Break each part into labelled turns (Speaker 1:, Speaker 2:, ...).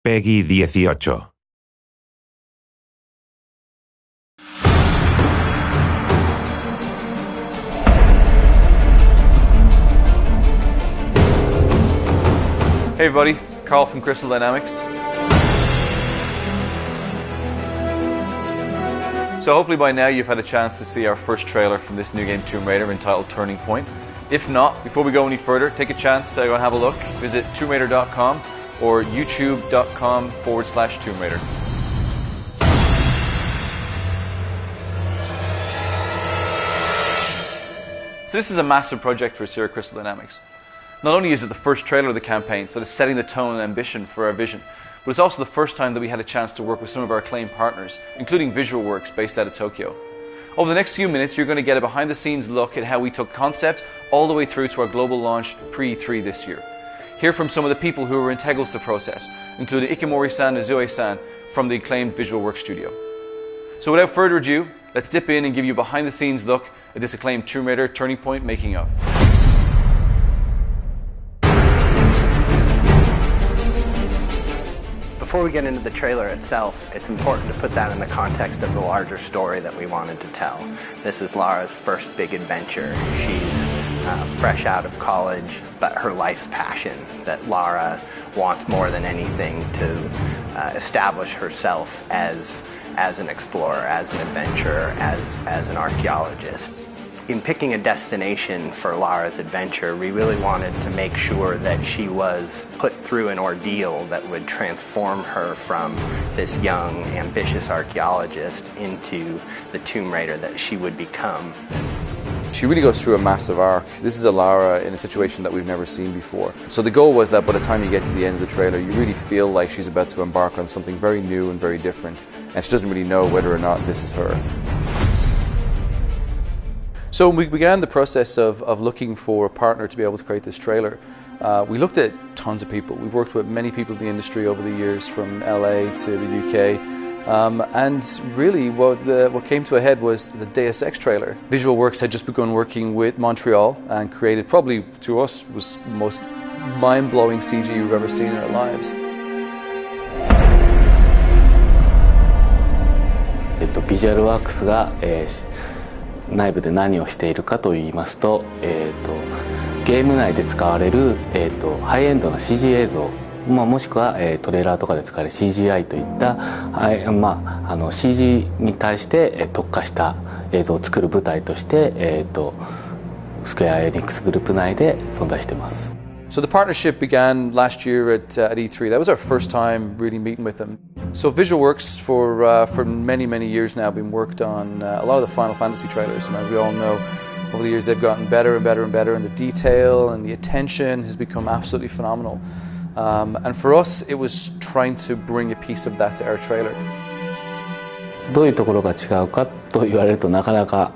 Speaker 1: Peggy 18.
Speaker 2: Hey everybody, Carl from Crystal Dynamics. So hopefully by now you've had a chance to see our first trailer from this new game Tomb Raider entitled Turning Point. If not, before we go any further, take a chance to go and have a look. Visit tombRaider.com or youtube.com/Tomb Raider. So this is a massive project for us here at Crystal Dynamics. Not only is it the first trailer of the campaign, so it's setting the tone and ambition for our vision, but it's also the first time that we had a chance to work with some of our acclaimed partners, including Visualworks based out of Tokyo. Over the next few minutes, you're going to get a behind-the-scenes look at how we took concept all the way through to our global launch pre-E3 this year. Hear from some of the people who were integral to the process, including Ikemori-san and Zoe-san from the acclaimed Visualworks studio. So without further ado, let's dip in and give you a behind-the-scenes look at this acclaimed Tomb Raider Turning Point making of.
Speaker 3: Before we get into the trailer itself, it's important to put that in the context of the larger story that we wanted to tell. This is Lara's first big adventure. She's fresh out of college, but her life's passion, that Lara wants more than anything to establish herself as an explorer, as an adventurer, as an archaeologist. In picking a destination for Lara's adventure, we really wanted to make sure that she was put through an ordeal that would transform her from this young, ambitious archaeologist into the Tomb Raider that she would become.
Speaker 2: She really goes through a massive arc. This is a Lara in a situation that we've never seen before. So the goal was that by the time you get to the end of the trailer, you really feel like she's about to embark on something very new and very different, and she doesn't really know whether or not this is her. So we began the process of looking for a partner to be able to create this trailer. We looked at tons of people. We've worked with many people in the industry over the years, from LA to the UK. And really what came to a head was the Deus Ex trailer. Visualworks had just begun working with Montreal and created, probably to us, was the most mind-blowing CG we've ever seen in our lives.
Speaker 4: Visualworks が内部で何をしているかといいますと、ゲーム内で使われる、ハイエンドな CG 映像、もしくは、トレーラーとかで使われる CGI といった、CG に対して、特化した映像を作る舞台として、スクエア・エニックスグループ内で存在しています。
Speaker 2: So the partnership began last year at E3. That was our first time really meeting with them. So Visualworks for many, many years now been worked on a lot of the Final Fantasy trailers, and as we all know, over the years they've gotten better and better and better, and the detail and the attention has become absolutely phenomenal. And for us, it was trying to bring a piece of that to our trailer.
Speaker 4: どういうところが違うかと言われるとなかなか、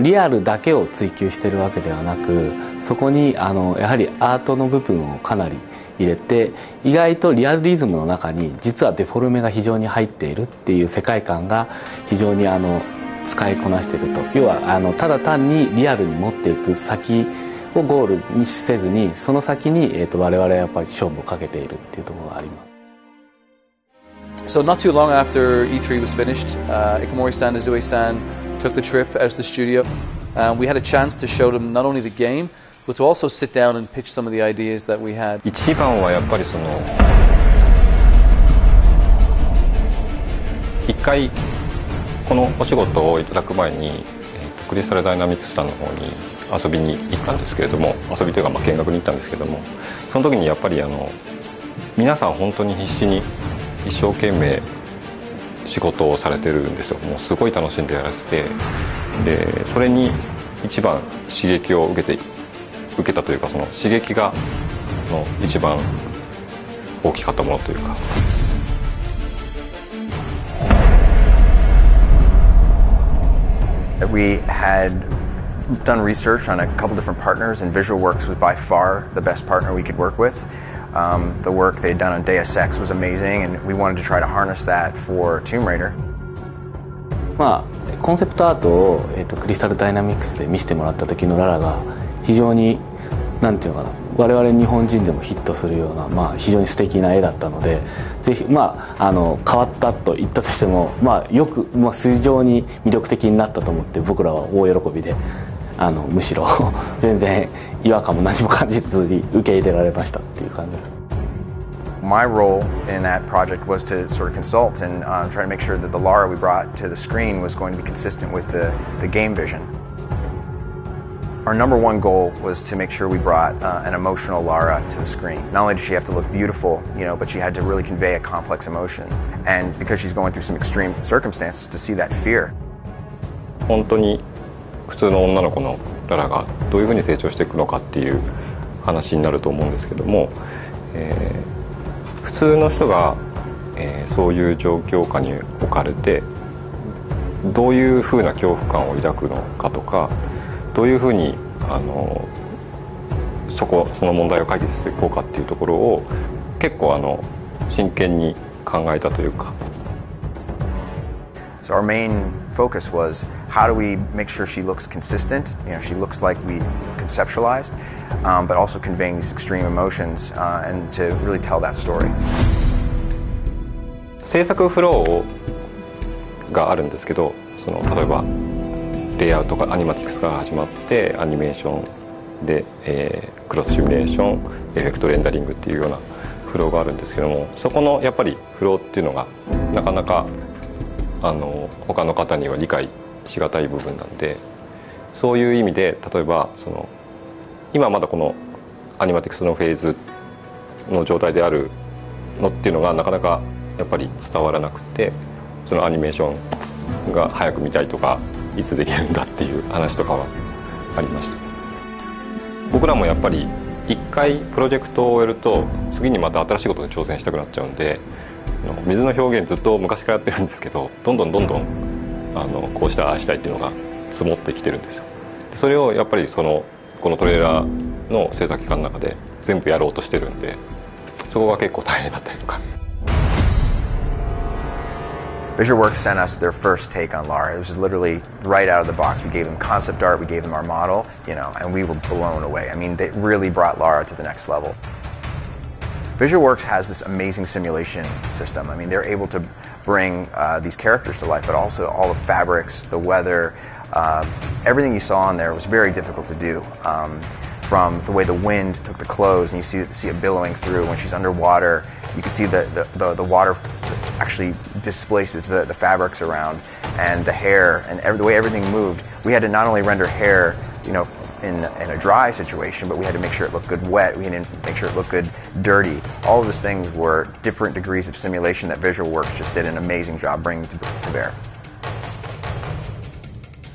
Speaker 4: リアルだけを追求しているわけではなく、そこにやはりアートの部分をかなり入れて、意外とリアリズムの中に実はデフォルメが非常に入っているっていう世界観が非常に使いこなしていると。要はただ単にリアルに持っていく先をゴールにせずに、その先に我々はやっぱり勝負をかけているっていうところがあります。
Speaker 2: So not too long after E3 was finished, Ikemori-san and Zoe-san took the trip out to the studio. We had a chance to show them not only the game, but to also sit down and pitch some of the ideas that we had.
Speaker 5: 一番はやっぱり一回このお仕事をいただく前に、クリスタルダイナミックスさんの方に遊びに行ったんですけれども、遊びというか見学に行ったんですけども、その時にやっぱり皆さん本当に必死に一生懸命仕事をされてるんですよ。もうすごい楽しんでやらせて、でそれに一番刺激を受けたというか、その刺激が一番大きかったものというか。
Speaker 6: We had done research on a couple different partners, and Visualworks was by far the best partner we could work with. The work they had done on Deus Ex was amazing, and we wanted to try to harness that for Tomb Raider.
Speaker 4: コンセプトアートを、クリスタルダイナミックスで見せてもらった時のララが非常になんていうのかな、我々日本人でもヒットするような、非常に素敵な絵だったので、ぜひ、変わったと言ったとしても、よく、非常に魅力的になったと思って、僕らは大喜びで、むしろ全然違和感も何も感じずに受け入れられましたっていう感じです。
Speaker 6: My role in that project was to sort of consult and try to make sure that the Lara we brought to the screen was going to be consistent with the game vision. Our number one goal was to make sure we brought an emotional Lara to the screen. Not only did she have to look beautiful, but she had to really convey a complex emotion. And because she's going through some extreme circumstances, to see that fear.
Speaker 5: 本当に普通の女の子のララがどういうふうに成長していくのかっていう話になると思うんですけども、普通の人が、そういう状況下に置かれてどういうふうな恐怖感を抱くのかとか、どういうふうにその問題を解決していこうかっていうところを結構真剣に考えたというか。
Speaker 6: So our main focus was how do we make sure she looks consistent, she looks like we conceptualized, but also conveying these extreme emotions and to really tell that story.
Speaker 5: 制作フローがあるんですけど、例えばレイアウトがアニマティクスから始まってアニメーションで、クロスシミュレーション、エフェクトレンダリングっていうようなフローがあるんですけども、そこのやっぱりフローっていうのがなかなか他の方には理解しがたい部分なんで、そういう意味で例えば今まだこのアニマティクスのフェーズの状態であるのっていうのがなかなかやっぱり伝わらなくて、そのアニメーションが早く見たいとかいつできるんだっていう話とかはありました。僕らもやっぱり一回プロジェクトを終えると次にまた新しいことに挑戦したくなっちゃうんで、水の表現ずっと昔からやってるんですけど、どんどんこうしたああしたいっていうのが積もってきてるんですよ。それをやっぱりこのトレーラーの制作期間の中で全部やろうとしてるんで、そこが結構大変だったりとか。
Speaker 6: VisualWorks sent us their first take on Lara. It was literally right out of the box. We gave them concept art, we gave them our model, and we were blown away. I mean, they really brought Lara to the next level. VisualWorks has this amazing simulation system. I mean, they're able to bring these characters to life, but also all the fabrics, the weather, everything you saw on there was very difficult to do. From the way the wind took the clothes, and you see it billowing through when she's underwater. You can see the water actually displaces the fabrics around, and the hair, and the way everything moved. We had to not only render hair, in a dry situation, but we had to make sure it looked good wet. We had to make sure it looked good dirty. All of those things were different degrees of simulation that VisualWorks just did an amazing job bringing to bear.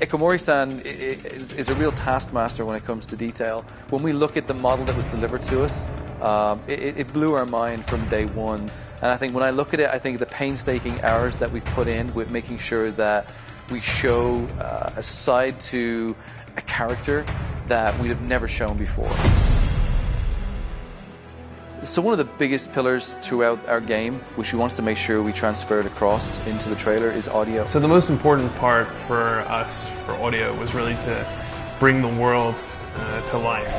Speaker 2: Ikomori-san is a real taskmaster when it comes to detail. When we look at the model that was delivered to us, it blew our mind from day one. And I think when I look at it, I think the painstaking hours that we've put in with making sure that we show a side to a character that we'd have never shown before. So one of the biggest pillars throughout our game, which we wanted to make sure we transferred across into the trailer, is audio.
Speaker 7: So the most important part for us for audio was really to bring the world to life.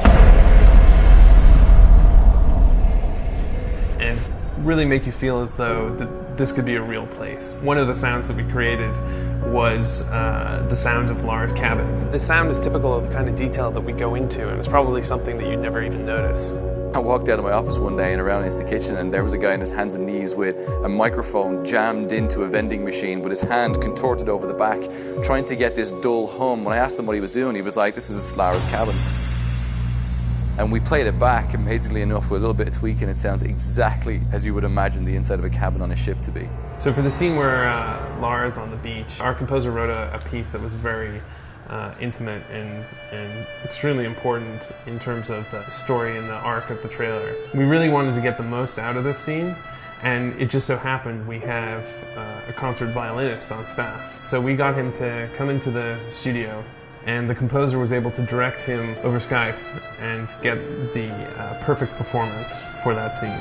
Speaker 7: And really make you feel as though this could be a real place. One of the sounds that we created was the sound of Lara's cabin. The sound is typical of the kind of detail that we go into, and it's probably something that you'd never even notice.
Speaker 2: I walked out of my office one day and around into the kitchen, and there was a guy on his hands and knees with a microphone jammed into a vending machine with his hand contorted over the back, trying to get this dull hum. When I asked him what he was doing, he was like, "This is Lara's cabin." And we played it back, amazingly enough, with a little bit of tweaking, it sounds exactly as you would imagine the inside of a cabin on a ship to be.
Speaker 7: So for the scene where Lara's on the beach, our composer wrote a piece that was very intimate and extremely important in terms of the story and the arc of the trailer. We really wanted to get the most out of this scene, and it just so happened we have a concert violinist on staff. So we got him to come into the studio, and the composer was able to direct him over Skype and get the perfect performance for that scene.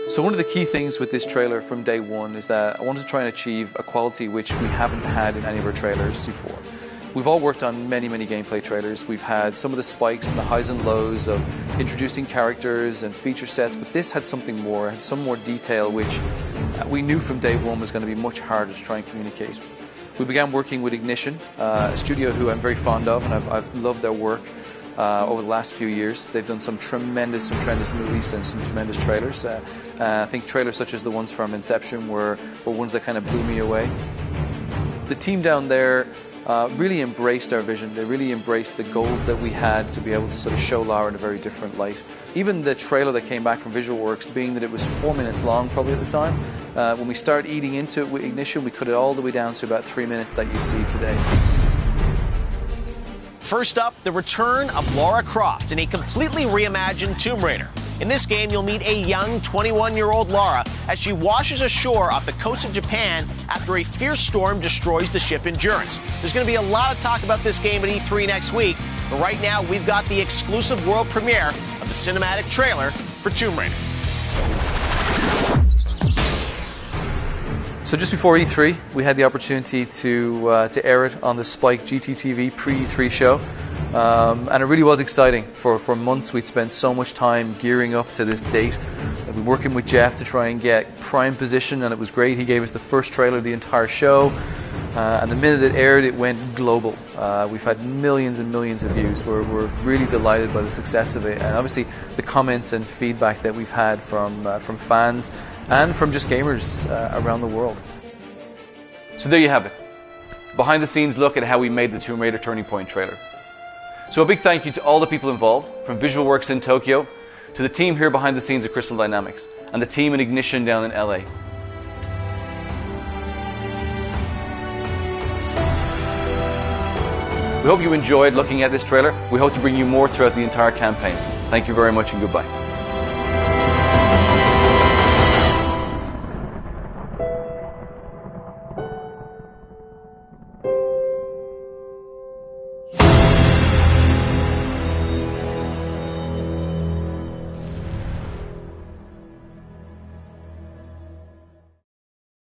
Speaker 2: So one of the key things with this trailer from day one is that I wanted to try and achieve a quality which we haven't had in any of our trailers before. We've all worked on many gameplay trailers. We've had some of the spikes and the highs and lows of introducing characters and feature sets, but this had something more, had some more detail, which we knew from day one was going to be much harder to try and communicate. We began working with Ignition, a studio who I'm very fond of, and I've loved their work over the last few years. They've done some tremendous movies and some tremendous trailers. I think trailers such as the ones from Inception were ones that kind of blew me away. The team down there really embraced our vision. They really embraced the goals that we had to be able to sort of show Lara in a very different light. Even the trailer that came back from VisualWorks, being that it was 4 minutes long probably at the time, when we started eating into it with Ignition, we cut it all the way down to about 3 minutes that you see today.
Speaker 8: First up, the return of Lara Croft in a completely reimagined Tomb Raider. In this game, you'll meet a young 21-year-old Lara as she washes ashore off the coast of Japan after a fierce storm destroys the ship Endurance. There's going to be a lot of talk about this game at E3 next week, but right now we've got the exclusive world premiere of the cinematic trailer for Tomb Raider.
Speaker 2: So just before E3, we had the opportunity to air it on the Spike GTTV pre-E3 show. And it really was exciting. For months we'd spent so much time gearing up to this date. We've been working with Jeff to try and get prime position, and it was great. He gave us the first trailer of the entire show, and the minute it aired it went global. We've had millions and millions of views. We're really delighted by the success of it, and obviously the comments and feedback that we've had from fans and from just gamers around the world. So there you have it. Behind the scenes look at how we made the Tomb Raider Turning Point trailer. So a big thank you to all the people involved, from VisualWorks in Tokyo, to the team here behind the scenes at Crystal Dynamics, and the team in Ignition down in LA. We hope you enjoyed looking at this trailer. We hope to bring you more throughout the entire campaign. Thank you very much and goodbye.